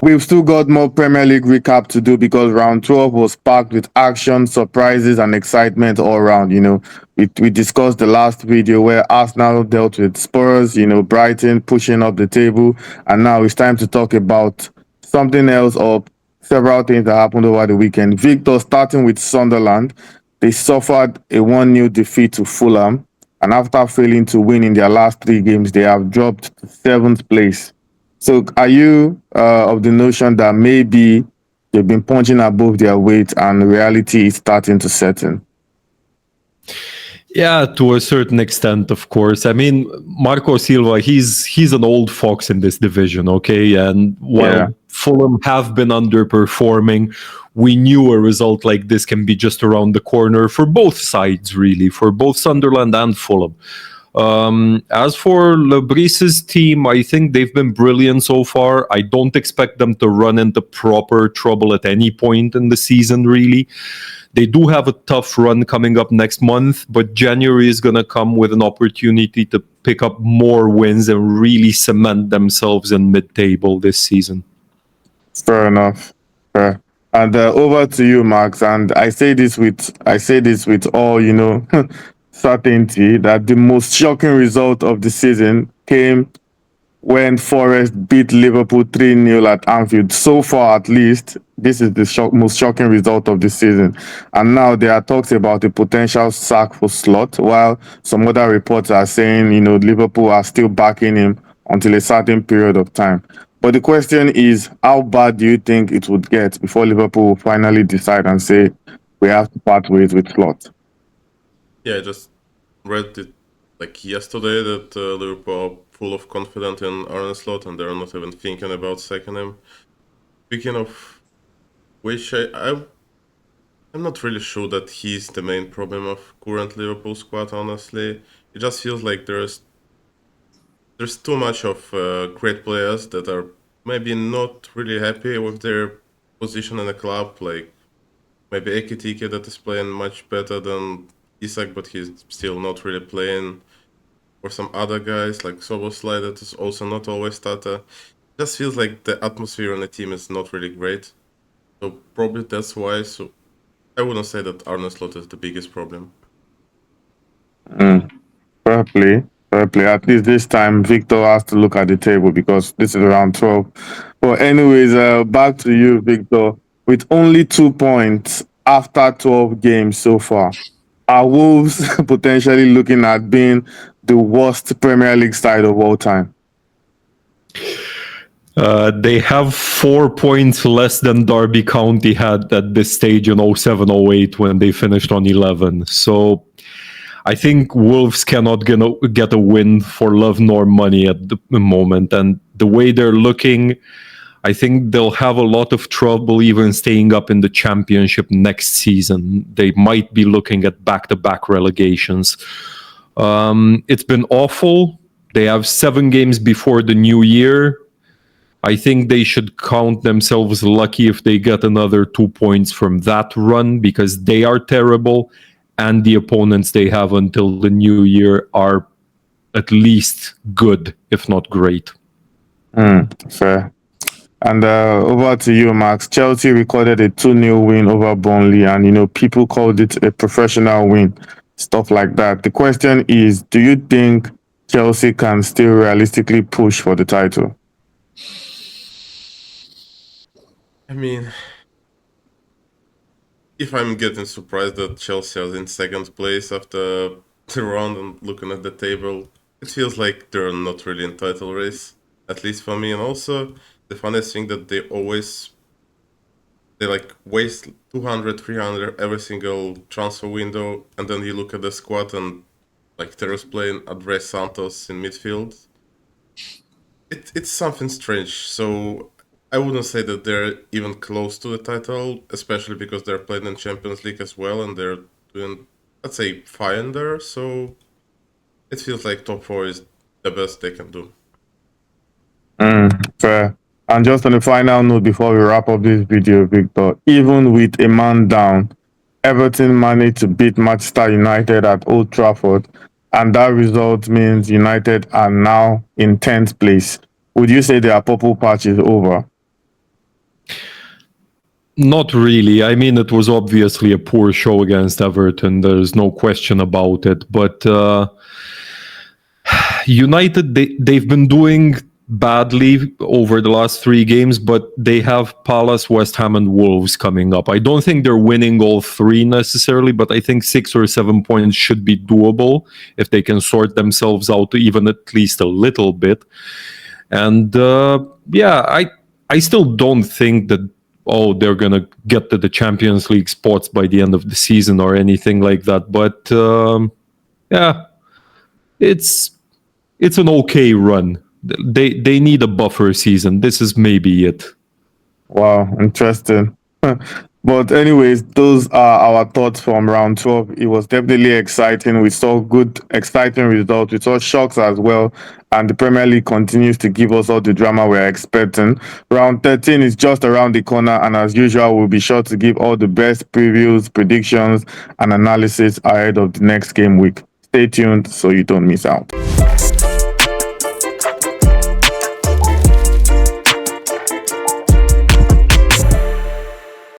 We've still got more Premier League recap to do because round 12 was packed with action, surprises, and excitement all around. We discussed the last video where Arsenal dealt with Spurs, Brighton pushing up the table. And now it's time to talk about something else or several things that happened over the weekend. Victor, starting with Sunderland, they suffered a 1-0 defeat to Fulham. And after failing to win in their last 3 games, they have dropped to 7th place. So, are you of the notion that maybe they've been punching above their weight and reality is starting to set in? Yeah, to a certain extent, of course. I mean, Marco Silva, he's an old fox in this division, okay? And while Fulham have been underperforming, we knew a result like this can be just around the corner for both sides, really, for both Sunderland and Fulham. As for Lebris's team, I think they've been brilliant so far. I don't expect them to run into proper trouble at any point in the season, really. They do have a tough run coming up next month, but January is going to come with an opportunity to pick up more wins and really cement themselves in mid-table this season. Fair enough. Fair. And over to you, Max. And I say this with all certainty that the most shocking result of the season came when Forest beat Liverpool 3-0 at Anfield. So far, at least, this is the most shocking result of the season. And now there are talks about a potential sack for Slot, while some other reports are saying, Liverpool are still backing him until a certain period of time. But the question is, how bad do you think it would get before Liverpool will finally decide and say, we have to part ways with Slot? Yeah, I just read it yesterday that Liverpool are full of confidence in Arne Slot and they're not even thinking about sacking him. Speaking of which, I'm not really sure that he's the main problem of current Liverpool squad, honestly. It just feels like there's too much of great players that are maybe not really happy with their position in the club, like maybe Ekitike that is playing much better than Isak, but he's still not really playing. Or some other guys like Soboslai that is also not always starter. It just feels like the atmosphere on the team is not really great. So probably that's why. So I wouldn't say that Arne Slot is the biggest problem. Fair play. At least this time, Victor has to look at the table because this is round 12. But anyways, back to you, Victor. With only 2 points after 12 games so far, are Wolves potentially looking at being the worst Premier League side of all time? They have 4 points less than Derby County had at this stage in 07-08 when they finished on 11. So I think Wolves cannot get a win for love nor money at the moment. And the way they're looking, I think they'll have a lot of trouble even staying up in the championship next season. They might be looking at back-to-back relegations. It's been awful. They have 7 games before the new year. I think they should count themselves lucky if they get another 2 points from that run because they are terrible. And the opponents they have until the new year are at least good, if not great. Fair. And over to you, Max. Chelsea recorded a 2-0 win over Burnley, and people called it a professional win, stuff like that. The question is, do you think Chelsea can still realistically push for the title? I mean, if I'm getting surprised that Chelsea is in second place after the round and looking at the table, it feels like they're not really in title race, at least for me. And also, the funniest thing that they waste 200, 300 every single transfer window, and then you look at the squad and Terrace playing Andres Santos in midfield. It's something strange. So I wouldn't say that they're even close to the title, especially because they're playing in Champions League as well, and they're doing, let's say, fine there. So it feels like top 4 is the best they can do. Fair. And just on the final note before we wrap up this video, Victor, even with a man down, Everton managed to beat Manchester United at Old Trafford, and that result means United are now in 10th place. Would you say their purple patch is over? Not really. I mean, it was obviously a poor show against Everton. There's no question about it. But United, they've been doing badly over the last 3 games, but they have Palace, West Ham, and Wolves coming up. I don't think they're winning all 3 necessarily, but I think 6 or 7 points should be doable if they can sort themselves out even at least a little bit. And I still don't think that they're gonna get to the Champions League spots by the end of the season or anything like that. But it's an okay run. They need a buffer season. This is maybe it. Wow, interesting. But anyways, those are our thoughts from round 12. It was definitely exciting. We saw good, exciting results. We saw shocks as well. And the Premier League continues to give us all the drama we're expecting. Round 13 is just around the corner. And as usual, we'll be sure to give all the best previews, predictions, and analysis ahead of the next game week. Stay tuned so you don't miss out.